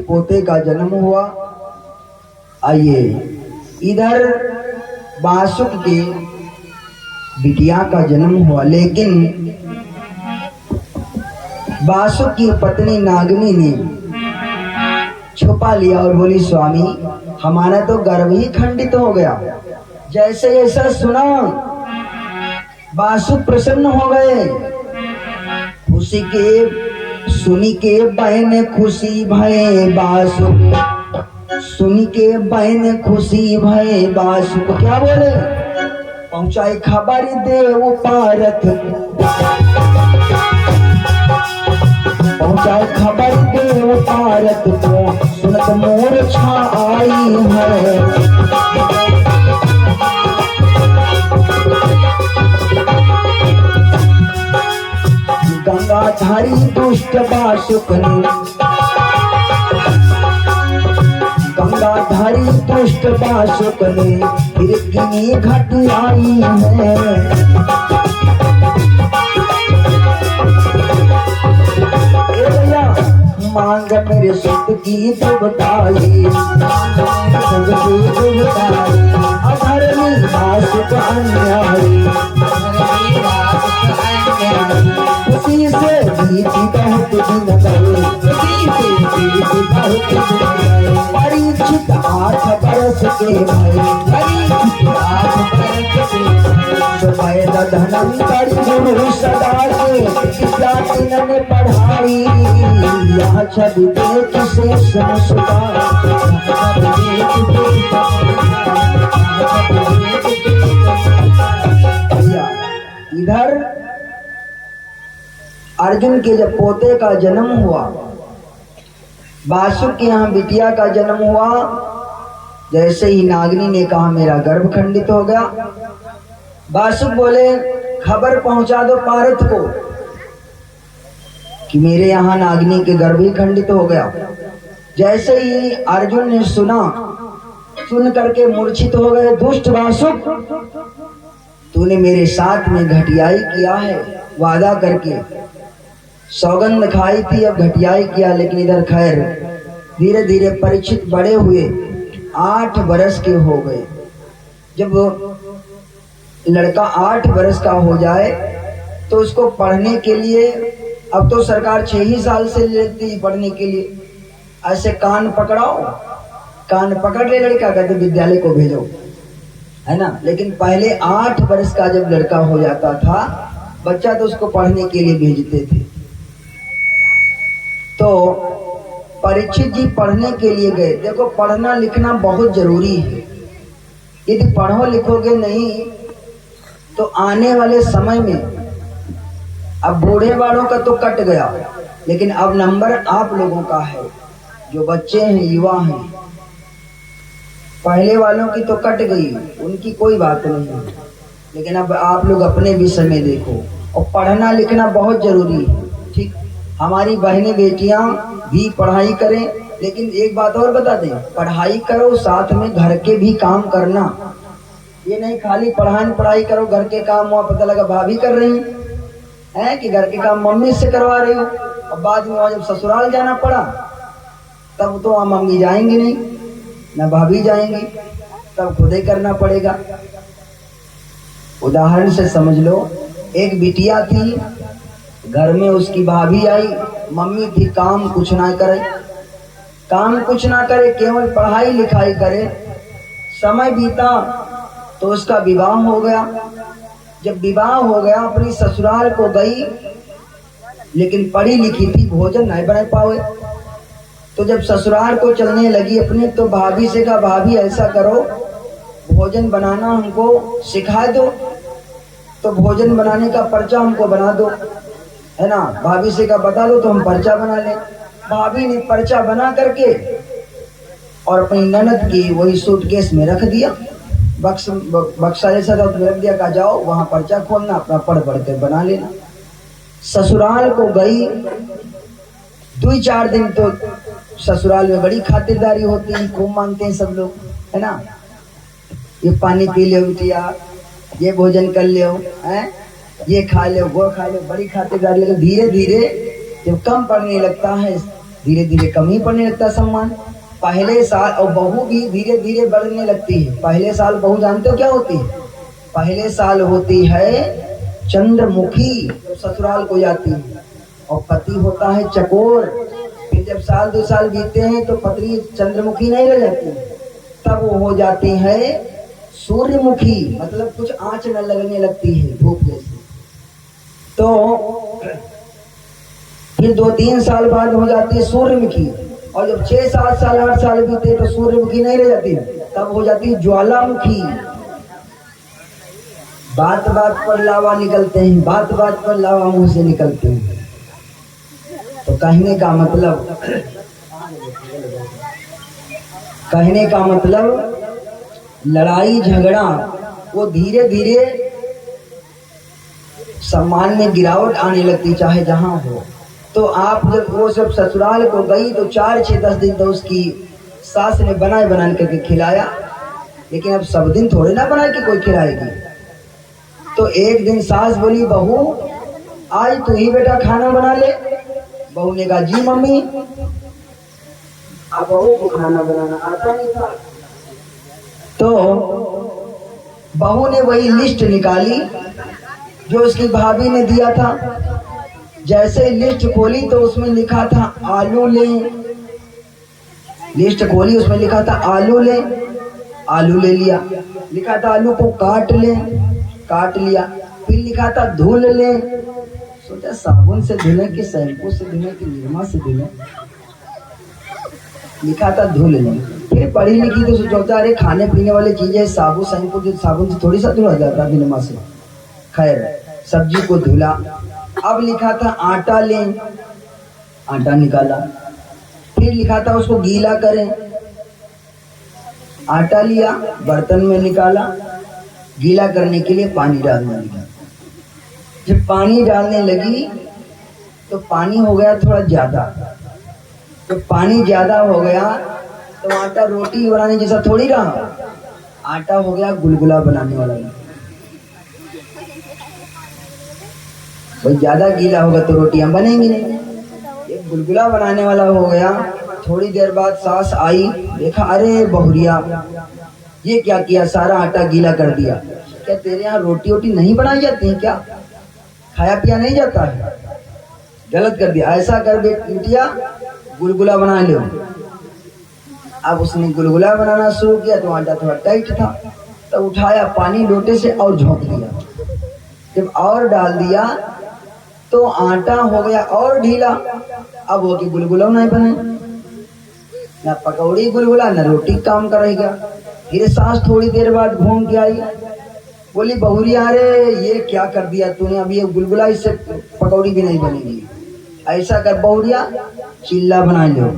पोते का जन्म हुआ। आइए इधर बासुक के बिटिया का जन्म हुआ, लेकिन बासुक की पत्नी नागनी ने छुपा लिया और बोली, स्वामी हमारा तो गर्भ ही खंडित हो गया। जैसे ऐसा सुना बासुक प्रसन्न हो गए। खुशी के सुनी के बहन खुशी भय बासुक, सुनी के बहन खुशी भय बासुक। क्या बोले? पहुंचाई खबर देव पारथ, पहुंचाई खबर देव पारथ को, सुनत मूर्छा आई है। गंगाधारी दुष्ट बासुक ने, गंगाधारी दुष्ट बासुक ने फिर गिनी घट आई है। मांग मेरे सुत की दुबताई, अधर्मी बासुक अन्यायी, उसी से बीती बहुत दिन गए, परीक्षित 8 बरस के भय, धनंतर गुरु सदा के विद्यार्थी ने पढ़ाई, यह छवि देख शेष इधर अर्जुन के जब पोते का जन्म हुआ, बासुक के यहाँ बिटिया का जन्म हुआ। जैसे ही नागनी ने कहा मेरा गर्भ खंडित हो गया, बासुक बोले खबर पहुंचा दो पारथ को कि मेरे यहाँ नागनी के गर्भ ही खंडित हो गया। जैसे ही अर्जुन ने सुना, सुन करके मूर्छित हो गए। दुष्ट बासुक, तूने मेरे साथ में घटियाई किया है, वादा करके सौगंध खाई थी, अब घटियाई किया। लेकिन इधर खैर धीरे धीरे परीक्षित बड़े हुए, 8 बरस के हो गए। जब लड़का 8 बरस का हो जाए तो उसको पढ़ने के लिए, अब तो सरकार 6 ही साल से लेती पढ़ने के लिए, ऐसे कान पकड़ाओ, कान पकड़ ले लड़का, कहते विद्यालय को भेजो, है ना। लेकिन पहले 8 बरस का जब लड़का हो जाता था बच्चा, तो उसको पढ़ने के लिए भेजते थे। तो परीक्षित जी पढ़ने के लिए गए। देखो पढ़ना लिखना बहुत जरूरी है। यदि पढ़ो लिखोगे नहीं तो आने वाले समय में, अब बूढ़े वालों का तो कट गया, लेकिन अब नंबर आप लोगों का है, जो बच्चे हैं, युवा हैं। पहले वालों की तो कट गई, उनकी कोई बात नहीं है, लेकिन अब आप लोग अपने विषय में देखो। और पढ़ना लिखना बहुत जरूरी है, ठीक। हमारी बहनें बेटियां भी पढ़ाई करें, लेकिन एक बात और बता दें, पढ़ाई करो साथ में घर के भी काम करना। ये नहीं खाली पढ़ाई करो, घर के काम वहाँ पता लगा भाभी कर रही है कि घर के काम मम्मी से करवा रही हो, और बाद में वहाँ जब ससुराल जाना पड़ा तब तो वहाँ मम्मी जाएंगी नहीं, न भाभी जाएंगी, तब खुद ही करना पड़ेगा। उदाहरण से समझ लो, एक बिटिया थी, घर में उसकी भाभी आई, मम्मी थी, काम कुछ ना करे, काम कुछ ना करे, केवल पढ़ाई लिखाई करे। समय बीता तो उसका विवाह हो गया। जब विवाह हो गया अपनी ससुराल को गई, लेकिन पढ़ी लिखी थी, भोजन नहीं बना पाए। तो जब ससुराल को चलने लगी अपने, तो भाभी से कहा, भाभी ऐसा करो, भोजन बनाना हमको सिखा दो, तो भोजन बनाने का पर्चा हमको बना दो, है ना। भाभी से कहा बता दो तो हम पर्चा बना लें। भाभी ने पर्चा बना करके और अपनी ननद की वही सूटकेस में रख दिया, बक्सा जैसा था उसमें रख दिया, कहा जाओ वहां पर्चा खोलना, अपना पढ़ पढ़ कर बना लेना। ससुराल को गई, 2-4 दिन तो ससुराल में बड़ी खातिरदारी होती है, खूब मांगते हैं सब लोग, है ना। ये पानी पी ले बिटिया, ये भोजन कर ले, हैं, ये खा ले, वो खा ले, बड़ी खातिरदारी। लेकिन धीरे धीरे जब कम पड़ने लगता है धीरे धीरे कम ही पड़ने लगता सम्मान। पहले साल, और बहू भी धीरे धीरे बढ़ने लगती है। पहले साल बहू जानते हो क्या होती है? पहले साल होती है चंद्रमुखी, जब ससुराल को जाती है, और पति होता है चकोर। फिर जब साल 2 साल बीतते हैं तो पत्नी चंद्रमुखी नहीं रह जाती, तब वो हो जाती है सूर्यमुखी, मतलब कुछ आंच न लगने लगती है धूप जैसी। तो फिर 2-3 साल बाद हो जाती है सूर्यमुखी, और जब 6-7 साल 8 साल बीते तो सूर्यमुखी नहीं रह जाती, तब हो जाती है ज्वालामुखी। बात बात पर लावा निकलते हैं, बात बात पर लावा मुंह से निकलते हैं। तो कहने का मतलब लड़ाई झगड़ा वो धीरे धीरे सम्मान में गिरावट आने लगती, चाहे जहां हो। तो आप जब वो सब ससुराल को गई तो 4-6-10 दिन तो उसकी सास ने बना करके खिलाया, लेकिन अब सब दिन थोड़े ना बना के कोई खिलाएगी। तो एक दिन सास बोली, बहू आज तू ही बेटा खाना बना ले। बहू ने कहा, जी मम्मी। अब बहू को खाना बनाना आता नहीं था, तो बहू ने वही लिस्ट निकाली जो उसकी भाभी ने दिया था। जैसे लिस्ट खोली तो उसमें लिखा था आलू ले। लिस्ट खोली, उसमें लिखा था आलू ले। आलू ले लिया। लिखा था आलू को काट ले, काट लिया। फिर लिखा था धुल ले। सोचा साबुन से धुले कि शैम्पू से धुले कि निरमा से धुले। लिखा था धुल ले। फिर पढ़ी लिखी तो सोचा अरे खाने पीने वाली चीजें साबुन शैम्पू साबुन से थोड़ी सा धुला जाता, निरमा से। खैर सब्जी को धुला। अब लिखा था आटा लें, आटा निकाला। फिर लिखा था उसको गीला करें। आटा लिया, बर्तन में निकाला, गीला करने के लिए पानी डालने लगा। जब पानी डालने लगी तो पानी हो गया थोड़ा ज्यादा। तो पानी ज्यादा हो गया तो आटा रोटी बनाने जैसा थोड़ी रहा, आटा हो गया गुलगुला बनाने वाला। भाई ज्यादा गीला होगा तो रोटियां बनेंगी नहीं, ये गुलगुला बनाने वाला हो गया। थोड़ी देर बाद सास आई, देखा अरे बहुरिया ये क्या किया, सारा आटा गीला कर दिया। क्या तेरे यहाँ रोटी वोटी नहीं बनाई जाती है क्या? खाया पिया नहीं जाता है? गलत कर दिया। ऐसा कर बेटिया गुलगुला बना लो। अब उसने गुलगुला बनाना शुरू किया तो आटा थोड़ा टाइट था, तो उठाया पानी लोटे से और झोंक दिया। जब और डाल दिया तो आटा हो गया और ढीला। अब वो कि गुलगुला नहीं बने, ना पकौड़ी गुलगुला ना रोटी काम करेगा। फिर सास थोड़ी देर बाद घूम के आई, बोली बहुरिया अरे ये क्या कर दिया तूने, अब ये गुलगुला इससे पकौड़ी भी नहीं बनेगी। ऐसा कर बहुरिया चिल्ला बना लो।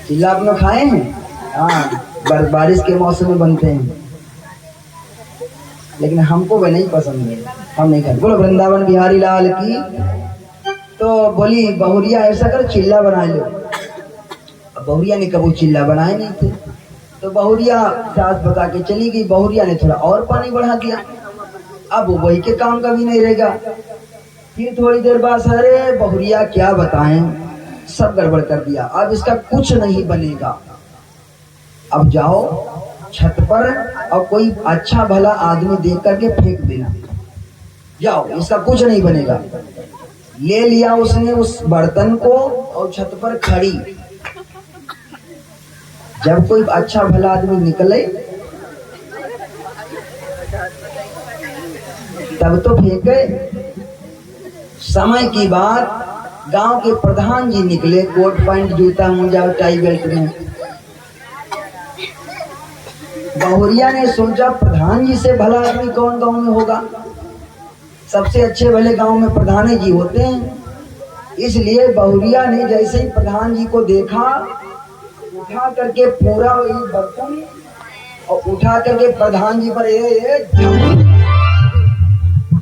चिल्ला आप लोग खाए हैं? हाँ, बारिश के मौसम में बनते हैं, लेकिन हमको वह नहीं पसंद है, हम नहीं खाते। बोलो वृंदावन बिहारी लाल की। तो बोली बहुरिया ऐसा कर चिल्ला बना लो। अब बहुरिया ने कभी चिल्ला बनाए नहीं थे, तो बहुरिया सास बता के चली गई। बहुरिया ने थोड़ा और पानी बढ़ा दिया। अब वो वही के काम का भी नहीं रहेगा। फिर थोड़ी देर बाद अरे बहुरिया क्या बताएं, सब गड़बड़ कर दिया, अब इसका कुछ नहीं बनेगा। अब जाओ छत पर और कोई अच्छा भला आदमी देख करके फेंक देना, जाओ इसका कुछ नहीं बनेगा। ले लिया उसने उस बर्तन को और छत पर खड़ी। जब कोई अच्छा भला आदमी निकले तब तो फेंक गए। समय की बात, गांव के प्रधान जी निकले, कोट पैंट जूता मोजा टाई बेल्ट में। बहुरिया ने सोचा प्रधान जी से भला आदमी कौन गांव में होगा, सबसे अच्छे भले गांव में प्रधान जी होते हैं। इसलिए बहुरिया ने जैसे ही प्रधान जी को देखा, उठा करके पूरा वही बर्तन और उठा करके प्रधान जी पर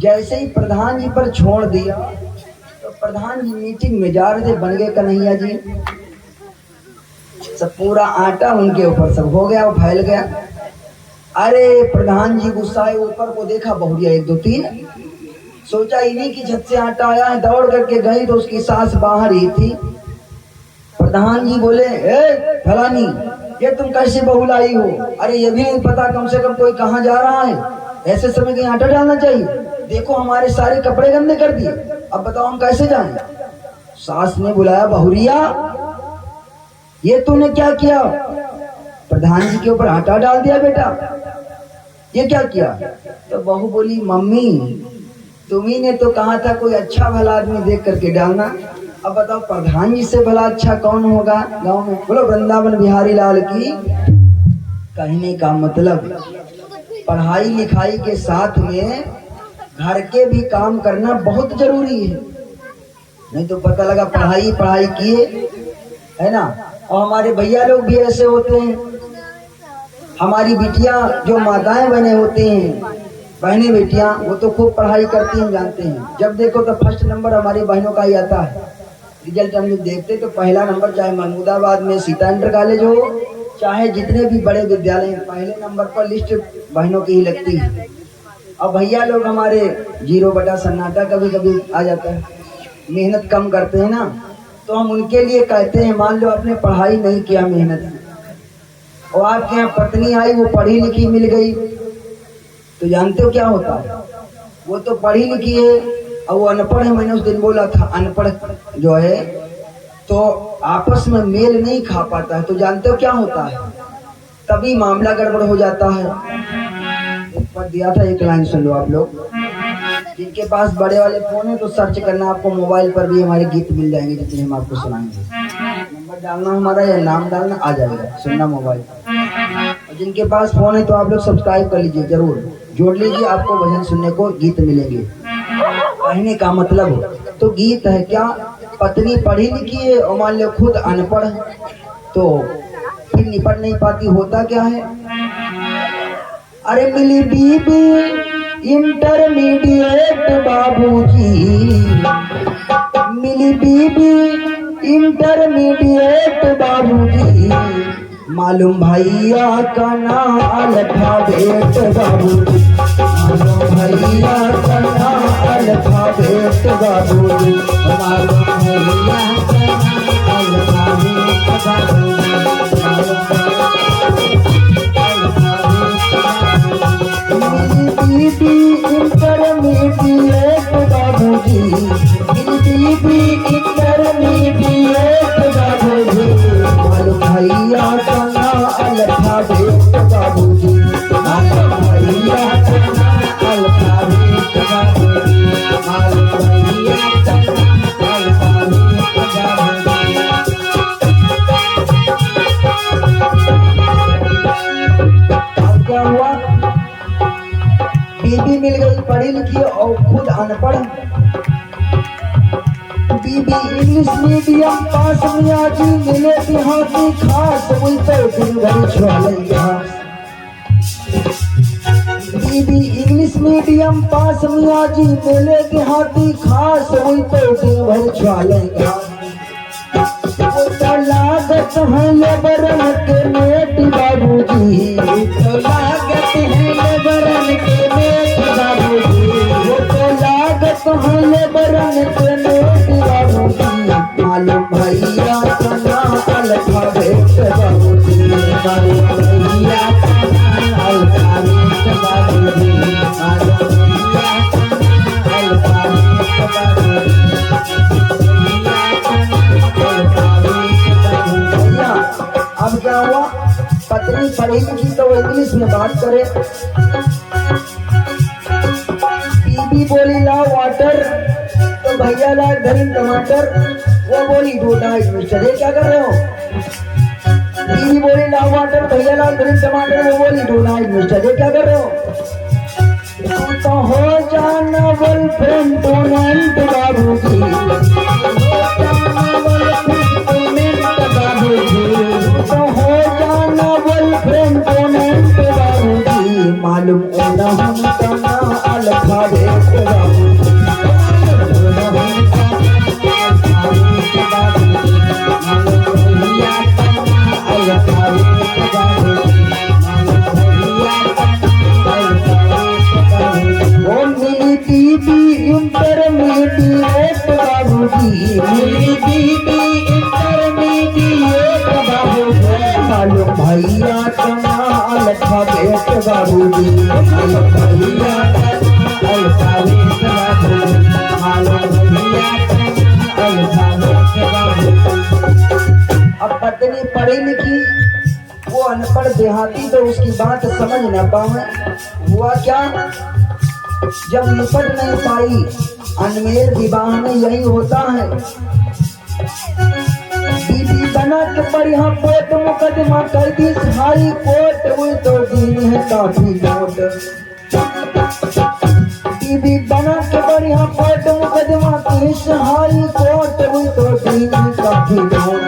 जैसे ही प्रधान जी पर छोड़ दिया तो प्रधान जी मीटिंग में जा रहे थे, बन गए कन्हैया जी। सब पूरा आटा उनके ऊपर सब हो गया और फैल गया। अरे प्रधान जी गुस्साए, ऊपर को देखा बहुरिया 1 2 3 सोचा इन्हीं की छत से आटा आया है, दौड़ करके गई तो उसकी सास बाहर ही थी। प्रधान जी बोले, ए फलानी, ये तुम कैसे बहू लाई हो? अरे ये भी नहीं पता कम से कम कोई कहाँ जा रहा है, ऐसे समय कहीं आटा डालना चाहिए, देखो हमारे सारे कपड़े गंदे कर दिए, अब बताओ हम कैसे जाएं? सास ने बुलाया, बहुरिया ये तूने क्या किया? प्रधान जी के ऊपर आटा डाल दिया बेटा, ये क्या किया? तो बहू बोली, मम्मी तुम्ही ने तो कहा था कोई अच्छा भला आदमी देख करके डालना, अब बताओ प्रधान जी से भला अच्छा कौन होगा गांव में? बोलो वृंदावन बिहारी लाल की। कहने का मतलब पढ़ाई लिखाई के साथ में घर के भी काम करना बहुत जरूरी है, नहीं तो पता लगा पढ़ाई पढ़ाई किए, है ना। और हमारे भैया लोग भी ऐसे होते हैं, हमारी बिटियां जो माताएं बने होती हैं, बहनें बेटियां, वो तो खूब पढ़ाई करती हैं, जानते हैं, जब देखो तो फर्स्ट नंबर हमारी बहनों का ही आता है। रिजल्ट हम लोग देखते तो पहला नंबर, चाहे महमूदाबाद में सीता इंटर कॉलेज हो, चाहे जितने भी बड़े विद्यालय, पहले नंबर पर लिस्ट बहनों की ही लगती है। अब भैया लोग हमारे 0 सन्नाटा कभी कभी आ जाता है, मेहनत कम करते हैं ना, तो हम उनके लिए कहते हैं, मान लो आपने पढ़ाई नहीं किया, मेहनत, और आपके यहाँ पत्नी आई, वो पढ़ी लिखी मिल गई, तो जानते हो क्या होता है? वो तो पढ़ी लिखी है और वो अनपढ़ है। मैंने उस दिन बोला था अनपढ़ जो है तो आपस में मेल नहीं खा पाता है, तो जानते हो क्या होता है? तभी मामला गड़बड़ हो जाता है। एक पद दिया था, एक लाइन सुन लो आप लोग। जिनके पास बड़े वाले फोन है तो सर्च करना, आपको मोबाइल पर भी हमारे गीत मिल जाएंगे जितने हम आपको सुनाएंगे। नंबर डालना हमारा या नाम डालना, आ जाएगा, सुनना मोबाइल। और जिनके पास फोन है तो आप लोग सब्सक्राइब कर लीजिए, जरूर जोड़ लीजिए, आपको भजन सुनने को गीत मिलेंगे। कहने का मतलब तो गीत है क्या, पत्नी पढ़ी लिखी है और मान लो खुद अनपढ़, तो फिर निपट नहीं पाती, होता क्या है? अरे मिली बीबी इंटरमीडिएट बाबूजी, मिली बीबी इंटरमीडिएट बाबूजी, मालूम भैया का नाम अल्फाबेट बाबूजी, मालूम भैया का नाम अल्फाबेट बाबूजी, मालूम भैया का नाम अल्फाबेट बाबूजी, इंटरमीडिएट बाबूजी, बीबी इंटरमीडिएट बाबूजी, मालूम भैया का नाम अल्फाबेट बाबूजी, मालूम भैया का नाम अल्फाबेट बाबूजी, मालूम भैया का नाम अल्फाबेट बाबूजी। अब क्या हुआ? बीबी मिल गई पढ़ी लिखी और खुद अनपढ़। बीबी इंग्लिश मीडियम पास मिया जी, मिले देहाती खास, वही तो दिन भर छोड़ेगा। बीबी इंग्लिश मीडियम पास मिया जी, मिले देहाती खास, वही तो दिन भर छोड़ेगा। वो तो लागत है लेबरन के मेट बाबूजी, तो लागत है लेबरन के मेट बाबूजी, वो तो लागत है लेबरन के मेट बाबूजी, मालूम भैया का नाम अल्फाबेट बाबूजी, मालूम भैया का नाम अल्फाबेट बाबूजी, मालूम भैया का नाम अल्फाबेट बाबूजी। अब क्या हुआ? पत्नी पढ़ी लिखी तो वो इंग्लिश में बात करे। बीबी बोली ला वाटर, तो भैया ला ग्रीन टमाटर, वो बोली दो डाइट मिस्टर, ये क्या कर रहे हो? बीबी बोली ला वाटर, भैया ला ग्रीन टमाटर, वो बोली दो डाइट मिस्टर, ये क्या कर रहे हो? तो हो जाना गर्लफ्रेंड टूर्नामेंट बाबूजी, तो हो जाना गर्लफ्रेंड टूर्नामेंट बाबूजी, मालूम उनका नाम अल्फाबेट बाबूजी, बीबी पढ़ी लिखी, वो अनपढ़ देहाती तो उसकी बात समझ न पावे। हुआ क्या, जब निपट नहीं पाई, अनमेल विवाह में यही होता है। बीबी बना के बढ़िया कोट मुकदमा कर दी हाई कोर्ट, वो तो दिन है काफी नोट। बीबी बना के बढ़िया कोट मुकदमा की हाई कोर्ट, वो तो दिन है काफी नोट।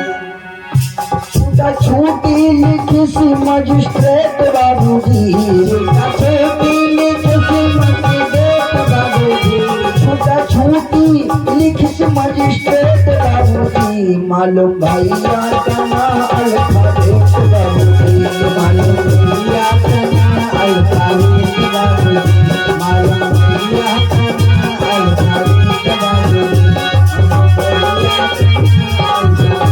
छूटा छूटी लिखी सी मजिस्ट्रेट बाबूजी, छूटी लिखी सी मजिस्ट्रेट बाबूजी, छूटा छूटी लिखी सी मजिस्ट्रेट बाबूजी। मालूम भैया का नाम अल्फाबेट बाबूजी, मालूम भैया का नाम अल्फाबेट बाबूजी, मालूम भैया का नाम अल्फाबेट बाबूजी।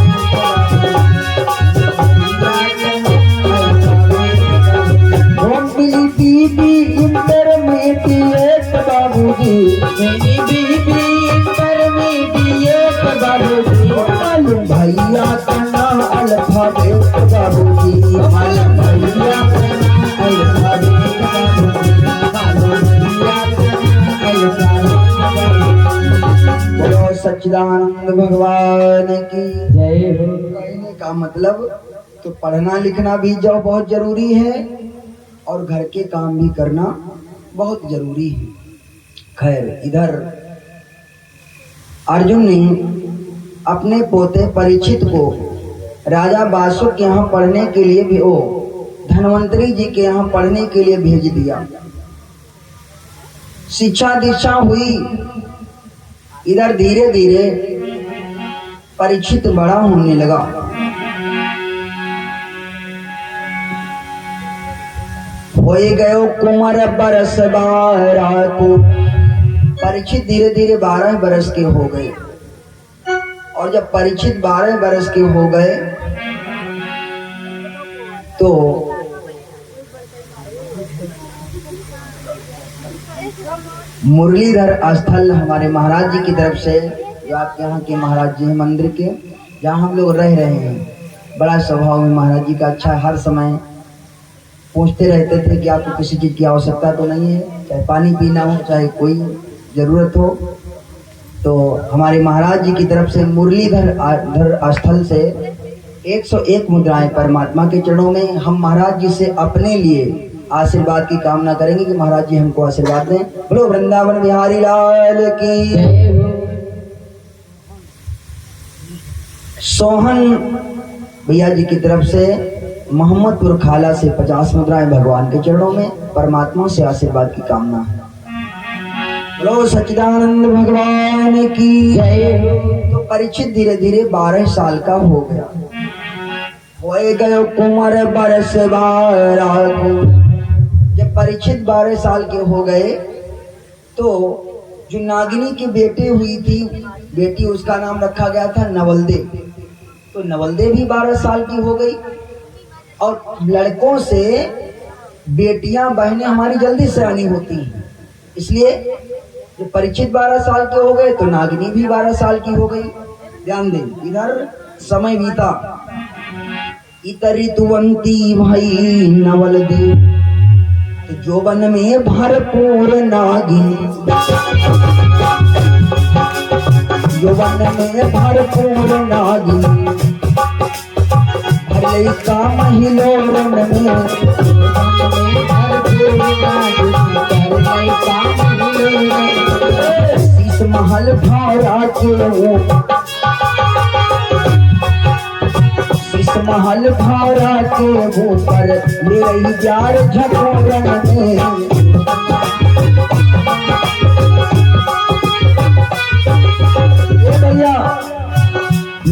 बीबी इंटरमीडिएट बाबूजी, मेरी बीबी इंटरमीडिएट बाबूजी। मालूम भैया का नाम अल्फाबेट बाबूजी, मालूम भैया का नाम अल्फाबेट बाबूजी, मालूम भैया का नाम अल्फाबेट बाबूजी। बोलो सच्चिदानंद भगवान की जय हो। कहने का मतलब तो पढ़ना लिखना भी जो बहुत जरूरी है और घर के काम भी करना बहुत जरूरी है। खैर, इधर अर्जुन ने अपने पोते परीक्षित को राजा बासुक के यहाँ पढ़ने के लिए भी धन्वंतरी जी के यहाँ पढ़ने के लिए भेज दिया। शिक्षा दीक्षा हुई। इधर धीरे धीरे परीक्षित बड़ा होने लगा। होए गयो कुमार बरस 12 को। परीक्षित धीरे धीरे 12 बरस के हो गए। और जब परीक्षित 12 बरस के हो गए तो मुरलीधर स्थल हमारे महाराज जी की तरफ से, जो आपके यहाँ के महाराज जी हैं मंदिर के, जहाँ हम लोग रह रहे हैं, बड़ा स्वभाव में महाराज जी का अच्छा। हर समय पूछते रहते थे कि आपको किसी चीज़ की आवश्यकता तो नहीं है, चाहे पानी पीना हो, चाहे कोई ज़रूरत हो। तो हमारे महाराज जी की तरफ से मुरलीधर स्थल से 101 मुद्राएं परमात्मा के चरणों में हम महाराज जी से अपने लिए आशीर्वाद की कामना करेंगे कि महाराज जी हमको आशीर्वाद दें। बोलो वृंदावन बिहारी लाल की। सोहन भैया जी की तरफ से मोहम्मदपुर खाला से 50 मुद्राएं भगवान के चरणों में परमात्मा से आशीर्वाद की कामना है। बोलो सच्चिदानंद भगवान की जय। तो परीक्षित धीरे धीरे 12 साल का हो गया। होए गयो कुमार बरस 12 को। जब परीक्षित 12 साल के हो गए तो जो नागिनी की बेटी हुई थी, बेटी उसका नाम रखा गया था नवलदे। तो नवलदे भी 12 साल की हो गई। और लड़कों से बेटियां बहनें हमारी जल्दी सयानी होती हैं, इसलिए जो परीक्षित 12 साल के हो गए तो नागिनी भी 12 साल की हो गई। ध्यान दें, इधर समय बीता। इतरी तुवंती भाई नवलदे, तो जोबन में भरपूर नागिनी, जोबन में भरपूर नागिनी, भले का महिलोरन में, शीश महल भारा के, शीश महल भारा के ऊपर ले रही प्यार झकोरन में। भैया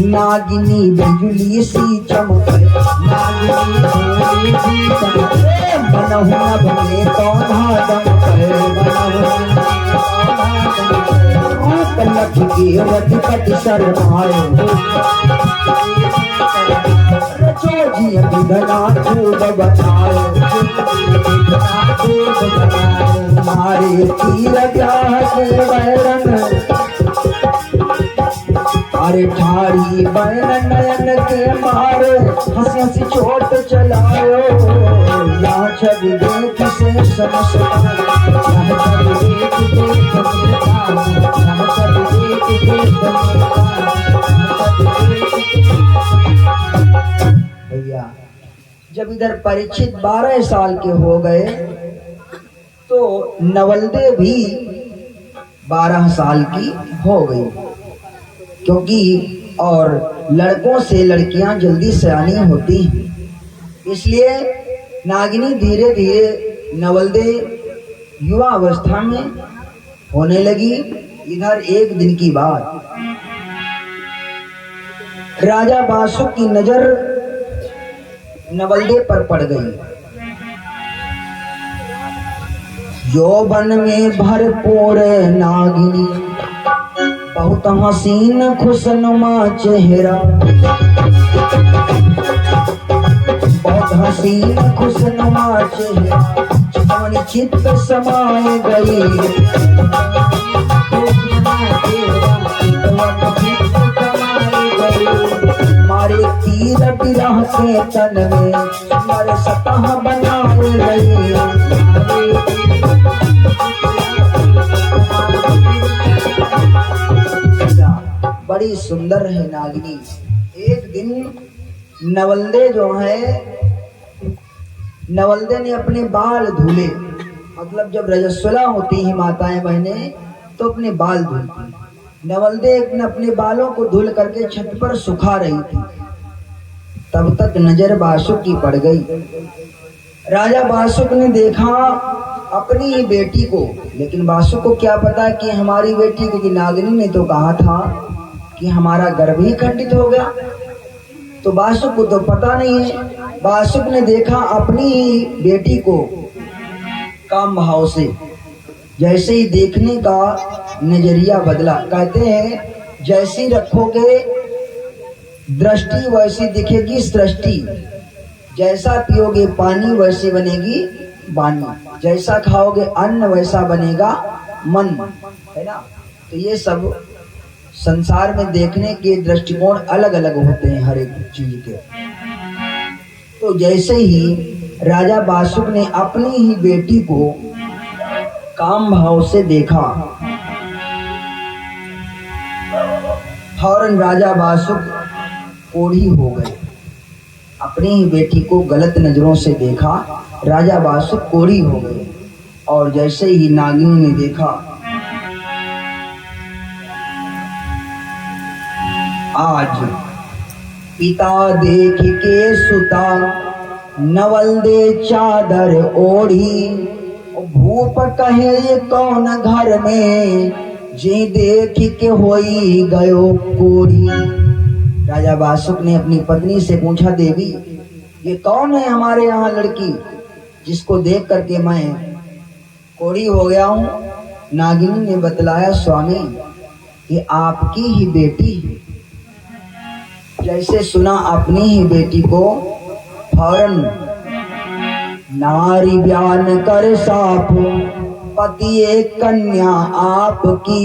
नागिनी बिजुली सी चमके, नागिनी बिजुली सी चमके, बनहुना बने तो दमके, रूप लख के रथ कट शरमाए, रचो जी विधना खूब बताए, मारे तीर ब्याह के बैरन, अरे ठाड़ी बैन नयन के मारे हंसी हंसी चोट चलायो, यहाँ छवि देख से समझता, यहाँ छवि देख के समझता, यहाँ छवि देख के समझता। भैया जब इधर परीक्षित 12 साल के हो गए तो नवलदे भी 12 साल की हो गई, क्योंकि और लड़कों से लड़कियां जल्दी सयानी होती, इसलिए नागिनी धीरे धीरे नवलदे युवा अवस्था में होने लगी। इधर एक दिन की बात, राजा बासुक की नजर नवलदे पर पड़ गई। यौवन में भरपूर नागिनी, बहुत हसीन खुशनुमा चेहरा, बहुत हसीन खुशनुमा चेहरा, चितानी चित्त समाए गई। मारे तीर बिरह के तन में मारे सतह बनाए गई। बड़ी सुंदर है नागिनी। एक दिन नवलदे जो है, नवलदे ने अपने बाल धुले, मतलब जब रजस्वला होती है माताएं बहनें तो अपने बाल धुलती। नवलदे ने अपने बालों को धुल करके छत पर सुखा रही थी, तब तक नजर बासुक की पड़ गई। राजा बासुक ने देखा अपनी ही बेटी को, लेकिन बासुक को क्या पता कि हमारी बेटी, क्योंकि नागिनी ने तो कहा था कि हमारा गर्भ ही खंडित हो गया, तो बासुक को तो पता नहीं है। बासुक ने देखा अपनी ही बेटी को काम भाव से, जैसे ही देखने का नजरिया बदला। कहते हैं जैसी रखोगे दृष्टि वैसी दिखेगी सृष्टि, जैसा पियोगे पानी वैसे बनेगी वाणी, जैसा खाओगे अन्न वैसा बनेगा मन, है ना। तो ये सब संसार में देखने के दृष्टिकोण अलग अलग होते हैं हर एक चीज के। तो जैसे ही राजा बासुक ने अपनी ही बेटी को काम भाव से देखा, फौरन राजा बासुक कोढ़ी हो गए। अपनी ही बेटी को गलत नजरों से देखा, राजा बासुक कोढ़ी हो गए। और जैसे ही नागिनी ने देखा, आज पिता देख के सुता, नवलदे चादर ओढ़ी, भूप कहे ये कौन घर में, जे देख के होई गयो कोढ़ी। राजा बासुक ने अपनी पत्नी से पूछा, देवी ये कौन है हमारे यहाँ लड़की जिसको देख करके मैं कोढ़ी हो गया हूँ। नागिनी ने बतलाया, स्वामी ये आपकी ही बेटी है। जैसे सुना अपनी ही बेटी को, फौरन नारी बयान कर साफ, पति एक कन्या आपकी,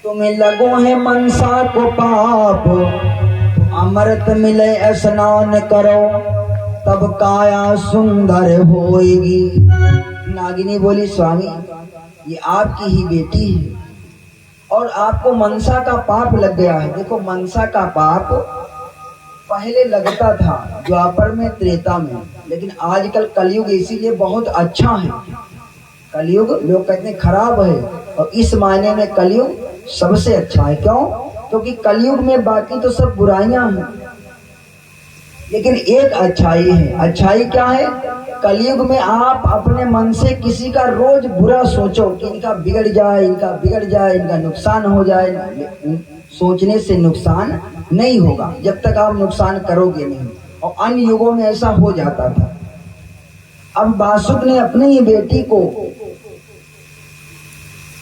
तुम्हें लगो है मनसा को पाप, अमृत मिले स्नान करो तब काया सुंदर होएगी। नागिनी बोली, स्वामी ये आपकी ही बेटी है और आपको मनसा का पाप लग गया है। देखो मनसा का पाप पहले लगता था द्वापर में, त्रेता में, लेकिन आजकल कलयुग इसीलिए बहुत अच्छा है। कलयुग लोग कहते हैं खराब है, और इस मायने में कलयुग सबसे अच्छा है। क्यों? क्योंकि कलयुग में बाकी तो सब बुराइयां हैं, लेकिन एक अच्छाई है। अच्छाई क्या है? कलयुग में आप अपने मन से किसी का रोज बुरा सोचो कि इनका बिगड़ जाए, इनका बिगड़ जाए, इनका नुकसान हो जाए। सोचने से नुकसान नहीं होगा जब तक आप नुकसान करोगे नहीं, और अन्य युगों में ऐसा हो जाता था। अब बासुक ने अपनी ही बेटी को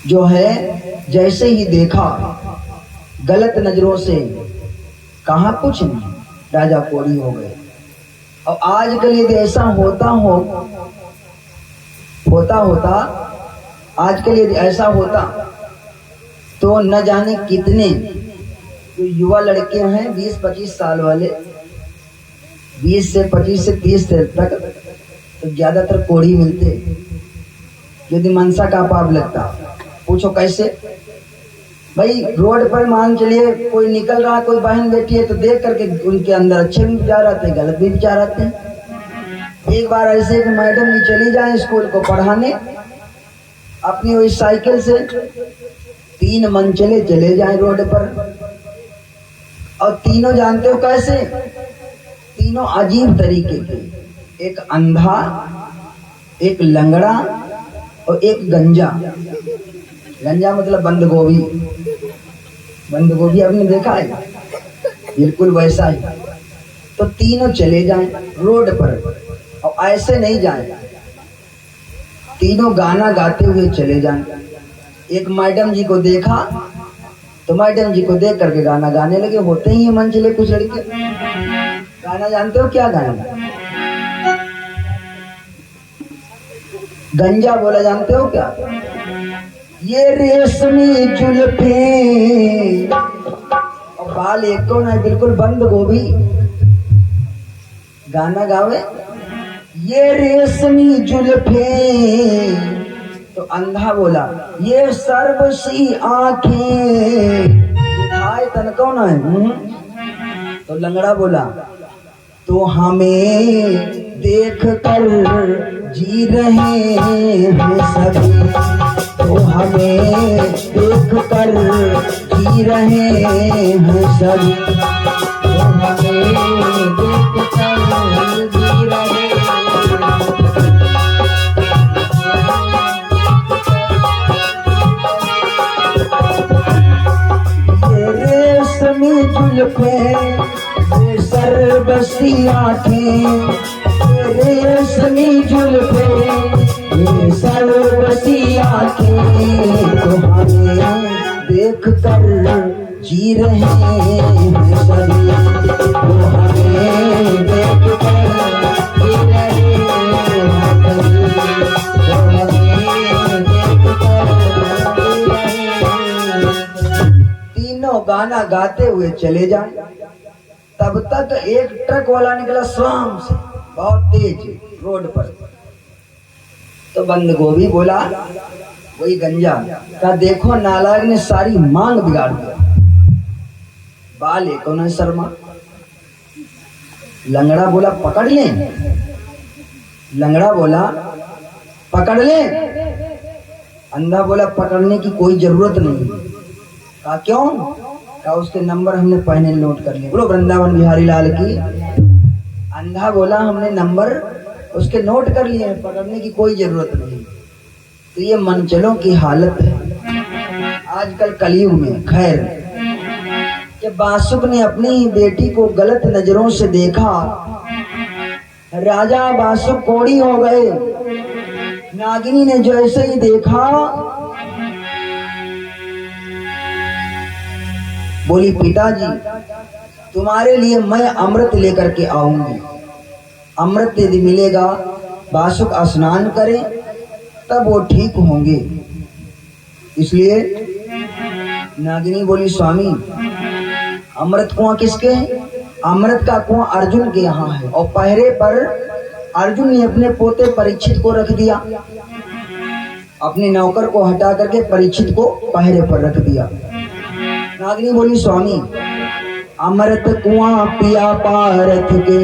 जो है जैसे ही देखा, गलत नजरों से कहा कुछ नहीं, राजा कोढ़ी हो गए। और आजकल यदि ऐसा होता आजकल यदि ऐसा होता तो न जाने कितने जो युवा लड़के हैं 20-25 साल वाले, 20 से 25 से 30 तक, तो ज्यादातर कोढ़ी मिलते। यदि मनसा का पाप लगता, पूछो कैसे? भाई रोड पर मान चलिए कोई निकल रहा, कोई बहन बेटी है, तो देख करके उनके अंदर अच्छे भी विचार आते हैं, गलत भी विचार आते हैं। एक बार ऐसे कि मैडम भी चली जाए स्कूल को पढ़ाने अपनी वही साइकिल से, 3 मंजिले चले जाए रोड पर, और तीनों जानते हो कैसे? तीनों अजीब तरीके के, एक अंधा, एक लंगड़ा और एक गंजा। गंजा मतलब बंद गोभी, बंद गोभी आपने देखा है, बिल्कुल वैसा ही। तो तीनों चले जाएं रोड पर, और ऐसे नहीं जाएं, तीनों गाना गाते हुए चले जाएं। एक मैडम जी को देखा तो मैडम जी को देख करके गाना गाने लगे। होते ही मन चले कुछ लड़के। गाना जानते हो क्या गाना? गंजा बोला जानते हो क्या? ये रेशमी जुल्फे, और बाल एक को नहीं, बिल्कुल बंद गोभी। गाना गावे, ये रेशमी जुल्फे। तो अंधा बोला, ये सर्वसी आंखें, दिखाए तन कौन है? तो लंगड़ा बोला, तो हमें देख कर जी रहे हैं सभी, तो हमें देख कर जी रहे हैं सभी, तो हमें देख कर जी रहे हैं। ये रेशमी जुल्फे, ये सर्वसी आंखें, रेशमी जुल्फे, ये सर्वसी आंखें, तो हमें देख कर जी रहे हैं सभी, तो हमें देख कर जी रहे हैं सभी, तो हमें देख कर जी रहे हैं। तीनों गाना गाते हुए चले जाएं। तब तक एक ट्रक वाला निकला स्वाम से, बहुत तेज रोड पर। तो बंद गोभी बोला, वही गंजा का, देखो नालायक ने सारी मांग बिगाड़ दिया। बाल एक ने शर्मा। लंगड़ा बोला पकड़ ले, लंगड़ा बोला पकड़ ले। अंधा बोला पकड़ने की कोई जरूरत नहीं। कहा क्यों? कहा उसके नंबर हमने पहले नोट कर लिए। बोलो वृंदावन बिहारी लाल की। अंधा बोला हमने नंबर उसके नोट कर लिए हैं, पकड़ने की कोई जरूरत नहीं। तो ये मनचलों की हालत है आजकल कलयुग में। खैर, जब बासुक ने अपनी ही बेटी को गलत नजरों से देखा, राजा बासुक कोड़ी हो गए। नागिनी ने जैसे ही देखा, बोली पिताजी तुम्हारे लिए मैं अमृत लेकर के आऊंगी। अमृत यदि मिलेगा, बासुक स्नान करें तब वो ठीक होंगे। इसलिए नागिनी बोली स्वामी अमृत कुआं किसके है? अमृत का कुआं अर्जुन के यहाँ है। और पहरे पर अर्जुन ने अपने पोते परीक्षित को रख दिया। अपने नौकर को हटा करके परीक्षित को पहरे पर रख दिया। नागिनी बोली स्वामी अमृत कुआं पिया पारथ के,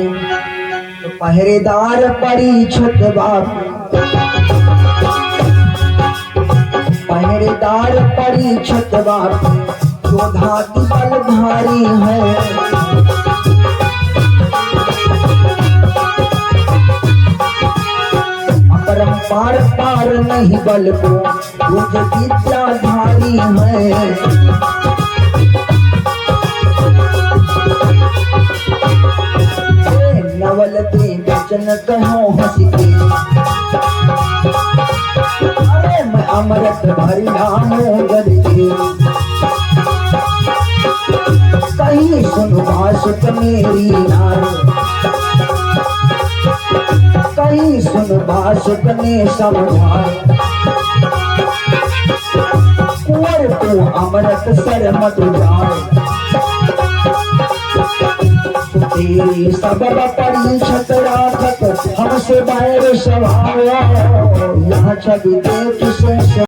तो पहरेदार परीक्षित बाप, पहरेदार परीक्षित बाप योधा की बलधारी है। अपरंपार पार नहीं बल को युज विद्याधारी है। नवल के वचन कहो हंसी के, अरे मैं अमृत भरी नामो गदे। कहीं सुन बासुक मेरी नार, कहीं सुन बासुक ने समझाए। कुंवर को अमृत सर मत जाए, तेरी सबब परीक्षत राखत हमसे बैर स्वभाव, यह छवि देख से